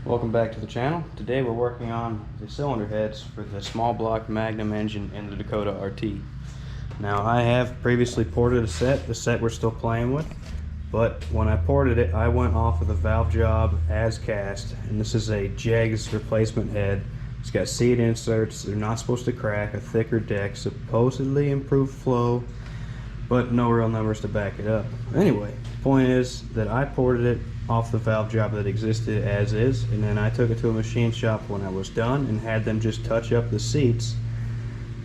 Welcome back to the channel. Today we're working on the cylinder heads for the small block Magnum engine in the Dakota RT. Now I have previously ported the set we're still playing with, but when I ported it I went off of the valve job as cast, and this is a Jegs replacement head. It's got seat inserts, they're not supposed to crack, a thicker deck, supposedly improved flow, but no real numbers to back it up. Anyway, the point is that I ported it off the valve job that existed as is, and then I took it to a machine shop when I was done and had them just touch up the seats.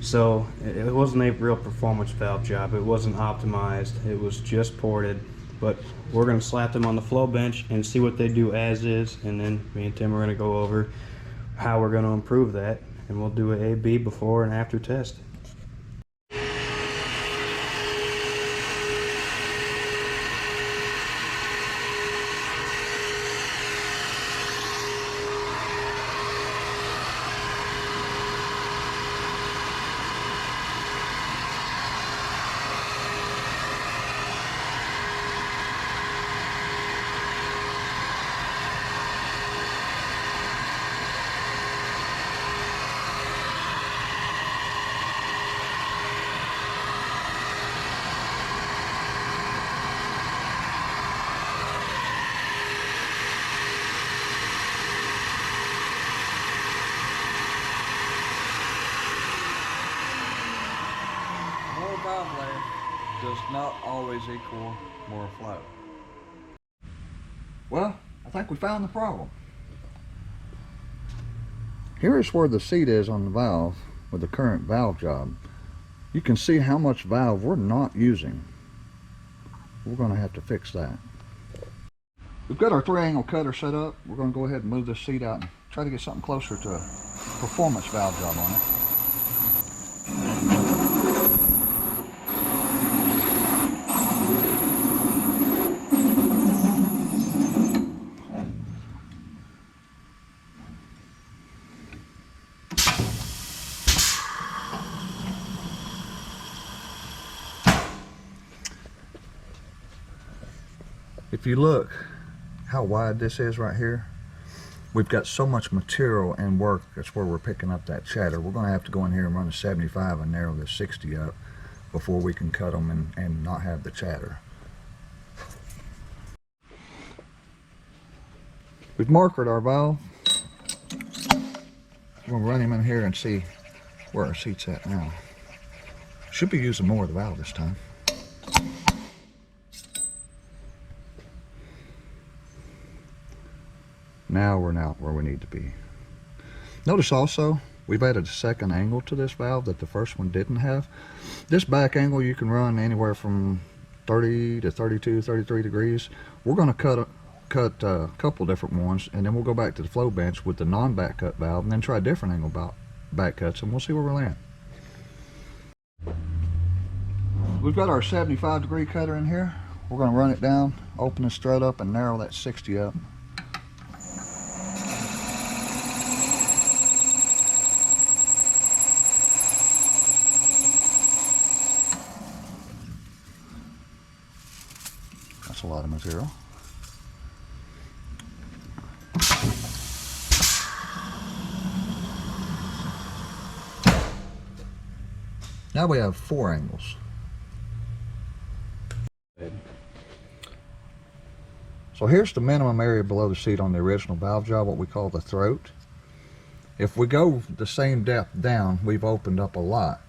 So it wasn't a real performance valve job, it wasn't optimized, it was just ported. But we're going to slap them on the flow bench and see what they do as is, and then me and Tim are going to go over how we're going to improve that, and we'll do a A/B before and after test. More valve length does not always equal more flow. Well, I think we found the problem. Here is where the seat is on the valve with the current valve job. You can see how much valve we're not using. We're going to have to fix that. We've got our 3-angle cutter set up. We're going to go ahead and move this seat out and try to get something closer to a performance valve job on it. If you look how wide this is right here, we've got so much material and work. That's where we're picking up that chatter. We're going to have to go in here and run a 75 and narrow this 60 up before we can cut them and not have the chatter. We've markered our valve. We're going to run him in here and see where our seat's at now. Should be using more of the valve this time. Now we're not where we need to be. Notice also we've added a second angle to this valve that the first one didn't have. This back angle you can run anywhere from 30 to 32, 33 degrees. We're going to cut a couple different ones, and then we'll go back to the flow bench with the non-back cut valve and then try different angle back cuts, and we'll see where we land. We've got our 75-degree cutter in here. We're going to run it down, open the strut up, and narrow that 60 up. That's a lot of material. Now we have 4 angles. So here's the minimum area below the seat on the original valve job, what we call the throat. If we go the same depth down, we've opened up a lot.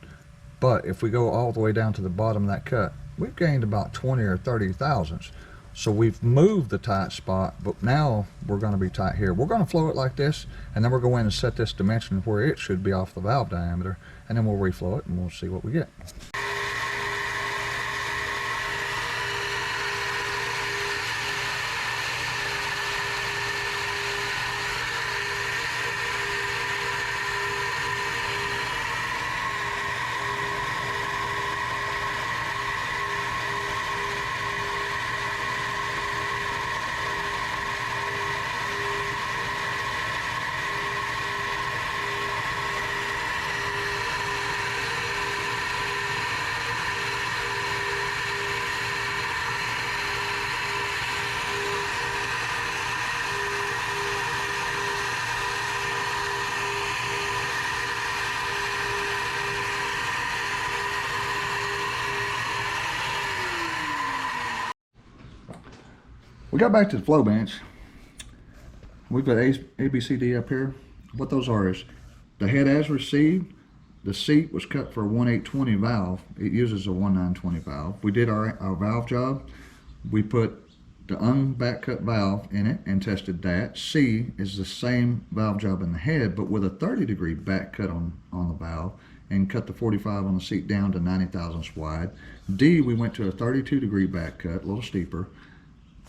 But if we go all the way down to the bottom of that cut, we've gained about 20 or 30 thousandths. So we've moved the tight spot, but now we're going to be tight here. We're going to flow it like this, and then we're going to set this dimension where it should be off the valve diameter, and then we'll reflow it and we'll see what we get. We got back to the flow bench. We've got A, B, C, D up here. What those are is the head as received. The seat was cut for a 1820 valve. It uses a 1920 valve. We did our valve job. We put the unback cut valve in it and tested that. C is the same valve job in the head, but with a 30-degree back cut on the valve, and cut the 45 on the seat down to 90 thousandths wide. D, we went to a 32-degree back cut, a little steeper,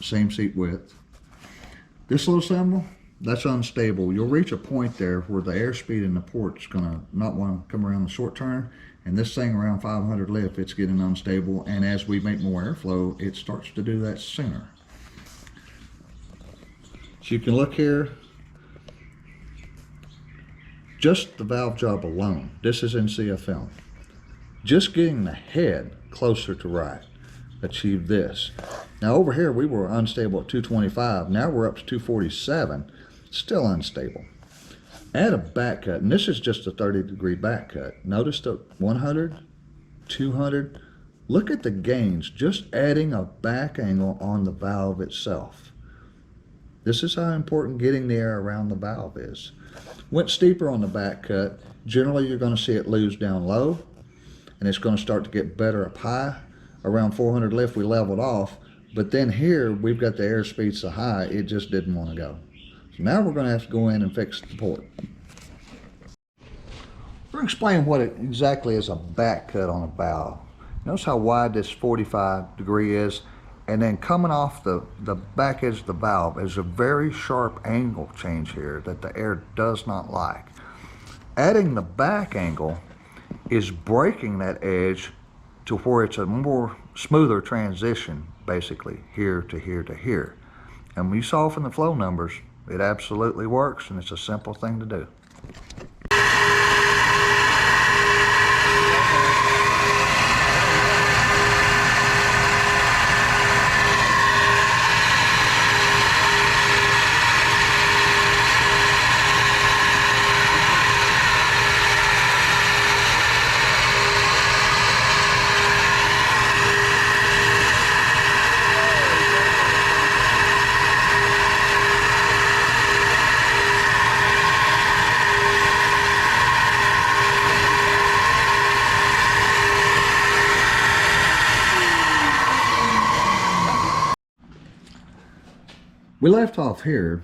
same seat width. This little cymbal, that's unstable. You'll reach a point there where the airspeed in the port's gonna not want to come around the short turn, and this thing around 500 lift, it's getting unstable, and as we make more airflow, it starts to do that sooner. So you can look here, just the valve job alone, this is in CFM. Just getting the head closer to right achieved this. Now over here we were unstable at 225, now we're up to 247, still unstable. Add a back cut, and this is just a 30-degree back cut. Notice the 100, 200, look at the gains, just adding a back angle on the valve itself. This is how important getting the air around the valve is. Went steeper on the back cut. Generally you're going to see it lose down low, and it's going to start to get better up high. Around 400 lift we leveled off, but then here we've got the airspeed so high it just didn't want to go. So now we're going to have to go in and fix the port. We're going to explain what it exactly is a back cut on a valve. Notice how wide this 45 degree is, and then coming off the back edge of the valve is a very sharp angle change here that the air does not like. Adding the back angle is breaking that edge to where it's a more smoother transition, basically here to here to here. And when you saw from the flow numbers, it absolutely works, and it's a simple thing to do. We left off here.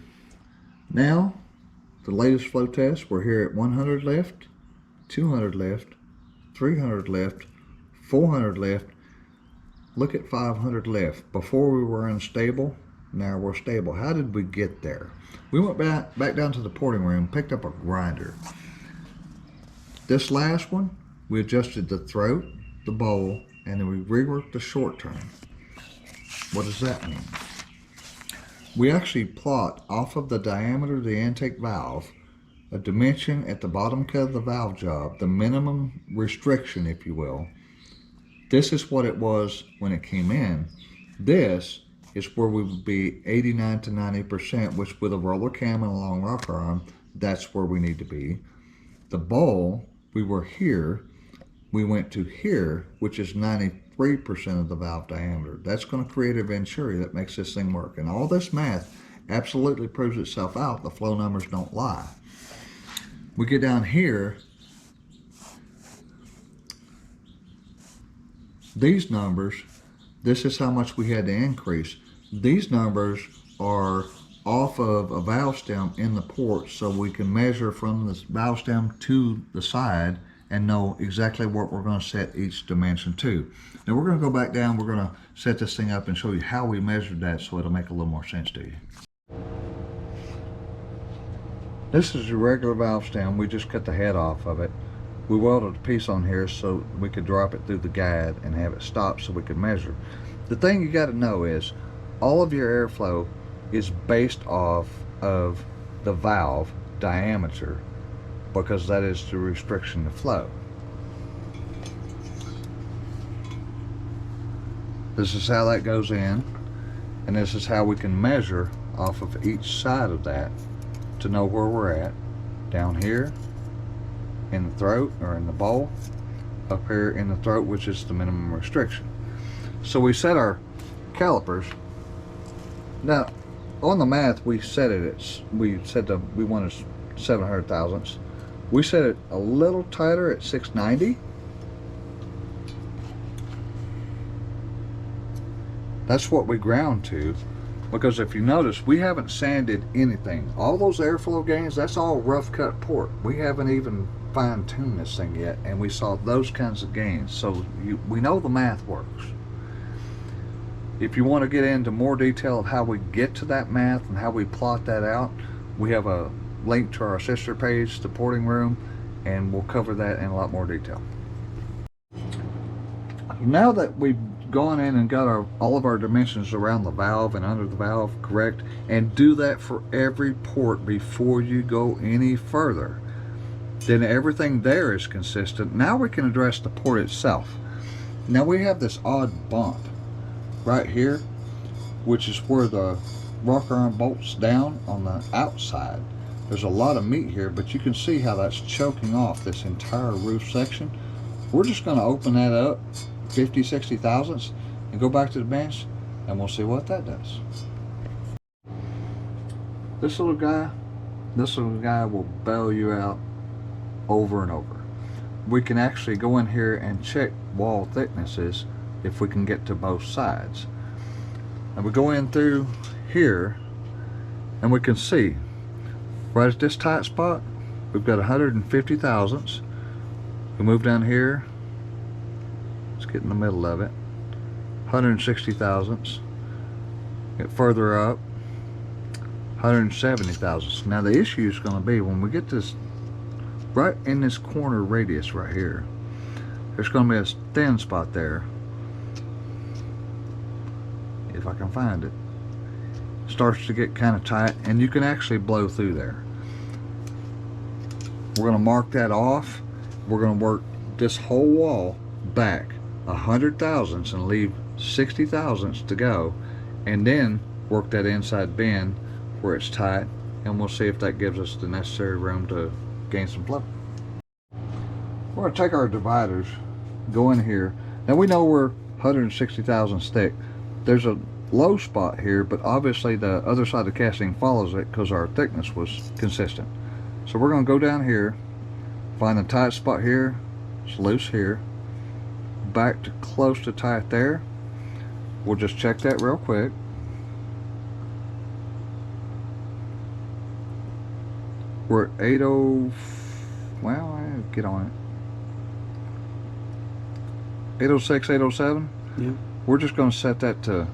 Now, the latest flow test, we're here at 100 lift, 200 lift, 300 lift, 400 lift. Look at 500 lift. Before we were unstable, now we're stable. How did we get there? We went back down to the porting room, picked up a grinder. This last one, we adjusted the throat, the bowl, and then we reworked the short turn. What does that mean? We actually plot off of the diameter of the intake valve a dimension at the bottom cut of the valve job, the minimum restriction, if you will. This is what it was when it came in. This is where we would be 89 to 90%, which with a roller cam and a long rocker arm, that's where we need to be. The bowl, we were here, we went to here, which is 93% of the valve diameter. That's going to create a venturi that makes this thing work. And all this math absolutely proves itself out. The flow numbers don't lie. We get down here, these numbers, this is how much we had to increase. These numbers are off of a valve stem in the port, so we can measure from the valve stem to the side and know exactly what we're going to set each dimension to. Now we're going to go back down, we're going to set this thing up and show you how we measured that so it'll make a little more sense to you. This is a regular valve stem. We just cut the head off of it. We welded a piece on here so we could drop it through the guide and have it stop so we could measure. The thing you got to know is all of your airflow is based off of the valve diameter, because that is the restriction to flow. This is how that goes in, and this is how we can measure off of each side of that to know where we're at. Down here in the throat or in the bowl, up here in the throat, which is the minimum restriction. So we set our calipers Now, on the math, we set it at, we said that we wanted 700 thousandths. We set it a little tighter at 690. That's what we ground to, because if you notice, we haven't sanded anything. All those airflow gains, that's all rough cut port. We haven't even fine-tuned this thing yet, and we saw those kinds of gains. So we know the math works. If you want to get into more detail of how we get to that math and how we plot that out, we have a link to our sister page, the porting room, and we'll cover that in a lot more detail. Now that we've gone in and got all of our dimensions around the valve and under the valve correct, and do that for every port before you go any further, then everything there is consistent. Now we can address the port itself. Now we have this odd bump right here, which is where the rocker arm bolts down on the outside. There's a lot of meat here, but you can see how that's choking off this entire roof section. We're just going to open that up 50-60 thousandths and go back to the bench, and we'll see what that does. This little guy will bail you out over and over. We can actually go in here and check wall thicknesses if we can get to both sides. And we go in through here, and we can see right at this tight spot we've got 150 thousandths. We move down here, let's get in the middle of it, 160 thousandths. Get further up, 170 thousandths. Now the issue is going to be when we get this right in this corner radius right here, there's going to be a thin spot there. If I can find it, starts to get kind of tight, and you can actually blow through there. We're going to mark that off. We're going to work this whole wall back 100 thousandths and leave 60 thousandths to go, and then work that inside bend where it's tight, and we'll see if that gives us the necessary room to gain some flow. We're going to take our dividers, go in here. Now we know we're 160 thousandths thick. There's a low spot here, but obviously the other side of the casting follows it because our thickness was consistent. So we're going to go down here, find the tight spot here, it's loose here, back to close to tight there. We'll just check that real quick. We're at 80, well, I'll get on it. 806, 807. Yeah. We're just going to set that to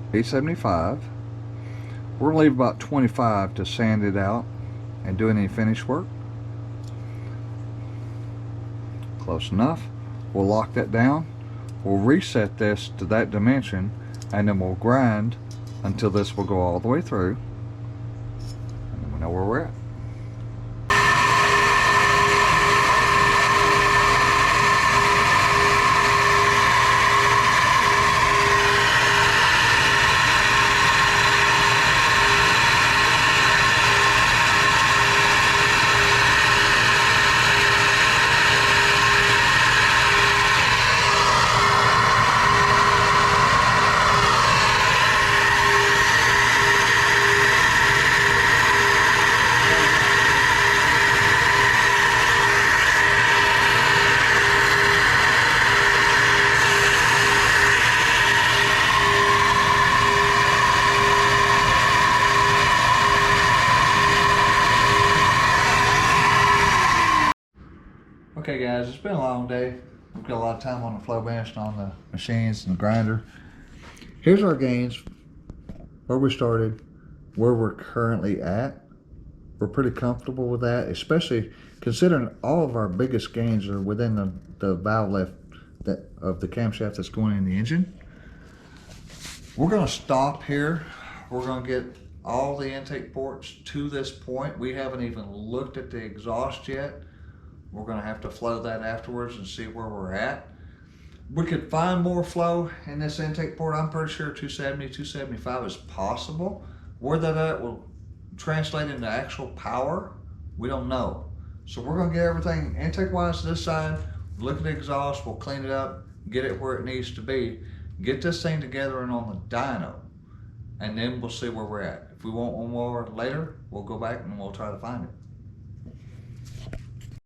875. We're going to leave about 25 to sand it out and do any finish work. Close enough. We'll lock that down. We'll reset this to that dimension, and then we'll grind until this will go all the way through, and then we know where we're at. Okay guys, it's been a long day. We've got a lot of time on the flow bench and on the machines and the grinder. Here's our gains, where we started, where we're currently at. We're pretty comfortable with that, especially considering all of our biggest gains are within the valve lift of the camshaft that's going in the engine. We're going to stop here. We're going to get all the intake ports to this point. We haven't even looked at the exhaust yet. We're going to have to flow that afterwards and see where we're at. We could find more flow in this intake port. I'm pretty sure 270, 275 is possible. Where that will translate into actual power, we don't know. So we're going to get everything intake-wise to this side, look at the exhaust, we'll clean it up, get it where it needs to be, get this thing together and on the dyno. and then we'll see where we're at. If we want one more later, we'll go back and we'll try to find it.